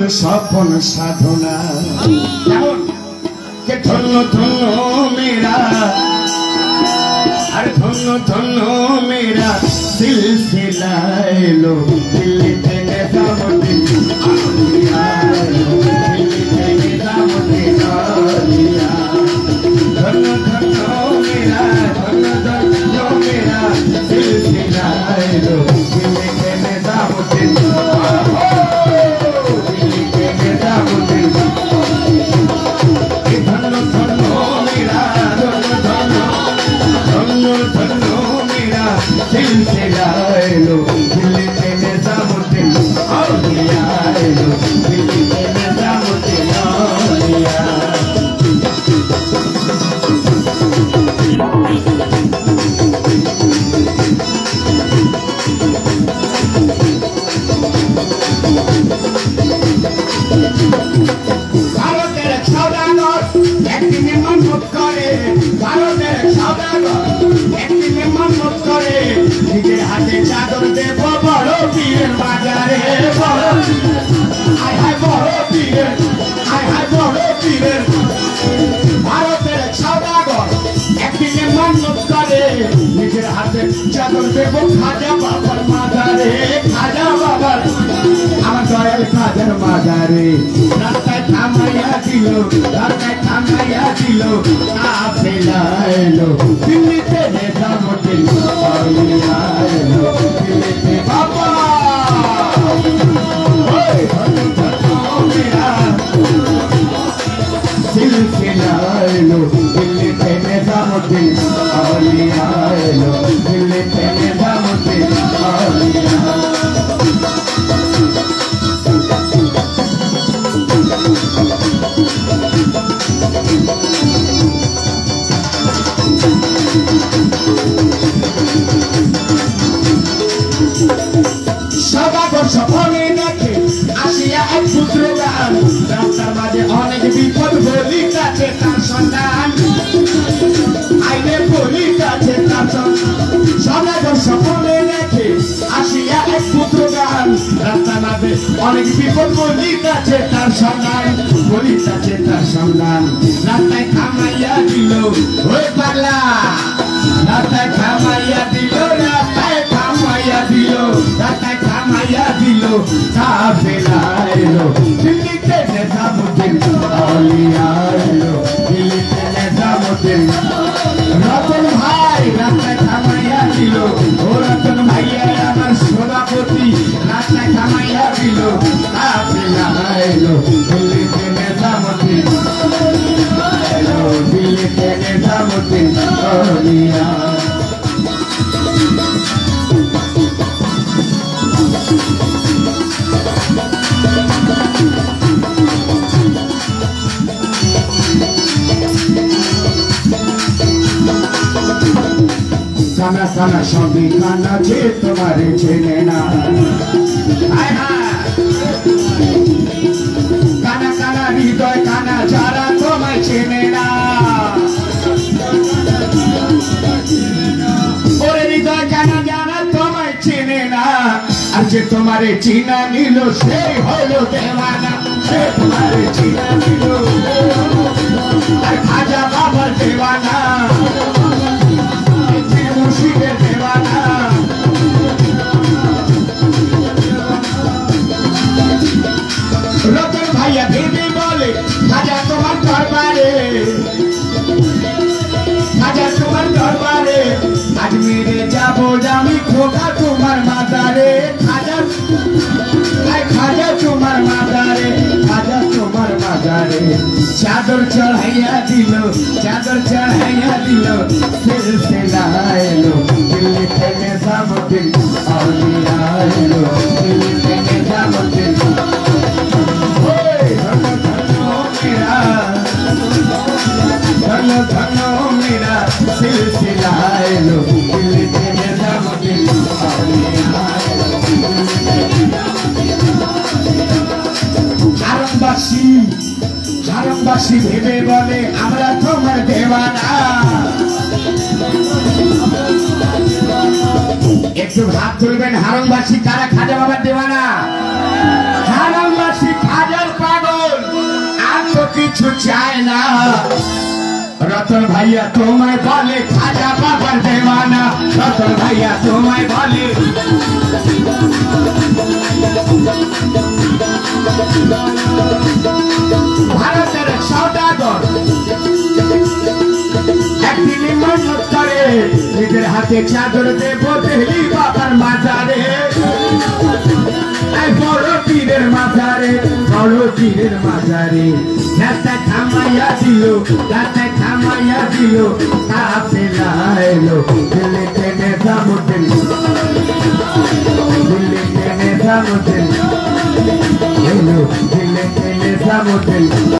सपन साधना के धन्य धन्य मेरा अरे धन्य धन्य मेरा सिलसिला लो दिल तेरे दामोदे आलिया दिल तेरे दामोदे आलिया धन्य धन्य मेरा सिलसिला लो दिल तेरे दामोदे चादर देव खाजा बाबर माजारे खाजा बाबर আমার দয়াল খাজার মাজারে রাস্তায় থামাইয়া দিল আফেলাইলো দিল্লিতে নেজামুদ্দিন আউলিয়াইলো দিল্লিতে বাবা ওই মেরা সিলসিলাইলো দিল্লিতে নেজামুদ্দিন আউলিয়াইলো দিল্লিতে নেজামুদ্দিন আউলিয়া সপনে দেখে আসিয়া এক পুত্র গান রাস্তার মাঝে অনেক বিপদ বলি কাছে তার সন্ধান আইনে বলি কাছে তার সন্ধান সপনে দেখে আসিয়া এক পুত্র গান রাস্তার মাঝে অনেক বিপদ বলি কাছে তার সন্ধান বলি কাছে তার সন্ধান রাস্তায় থামাইয়া দিল ওই পাগলা রাস্তায় থামাইয়া দিল রাস্তায় থামাইয়া দিল রাস্তায় থামাইয়া দিল কাফেলাইলো দিল্লিতে নেজামুদ্দিন আউলিয়াইলো দিল্লিতে নেজামুদ্দিন রতন ভাই রাস্তায় থামাইয়া দিল ও রতন ভাইয়া আমার সভাপতি রাস্তায় থামাইয়া দিল কাফেলাইলো দিল্লিতে নেজামুদ্দিন দিল্লিতে নেজামুদ্দিন আউলিয়া কানা কানা সবই কানা যে তোমারে চেনে না কানা কানা হৃদয় কানা যারা তোমায় চেনে না ওরে হৃদয় কানা যারা তোমায় চেনে না আর যে তোমারে চিনা নিল সেই হলো দেওয়ানা সে তোমারে চিনা নিল আর খাজা বাবার দেওয়ানা রতন ভাইয়া ভেবে বলে খাজা তোমার দরবারে আজ মেরে যাবো আমি খোকা তোমার মাজারে খাজা তোমার মাজারে চাদর চড়াইয়া দিল সিলসিলাইলো দিল্লিতে নেজামুদ্দিন আউলিয়াইলো দিল্লিতে নেজামুদ্দিন ধন্য মেরা সিলসিলাইলো দিল্লিতে নেজামুদ্দিন আউলিয়াইলো ঝাড়মবাসী ভেবে বলে আমরা তোমার দেওয়ানা একটু হাত তুলবেন হারংবাসী কারা খাজা বাবার দেওয়ানা হারংবাসী খাজা কিছু চায় না রতন ভাইয়া তোমায় বলে খাজা বাবার দেওয়ানা রতন ভাইয়া তোমায় বলে ভারতের সওদাগর একদিন মন্নত করে নিজের হাতে চাদর দেব দেলি বাবার মাজারে বড় পীরের মাজারে বড় পীরের মাজারে রাস্তা থামাইয়া দিল রাস্তা থামাইয়া দিল কাফেলা এলো দিল্লি টেনে সামুদ্রিক দিল্লি টেনে সামুদ্রিক এলো দিল্লি টেনে সামুদ্রিক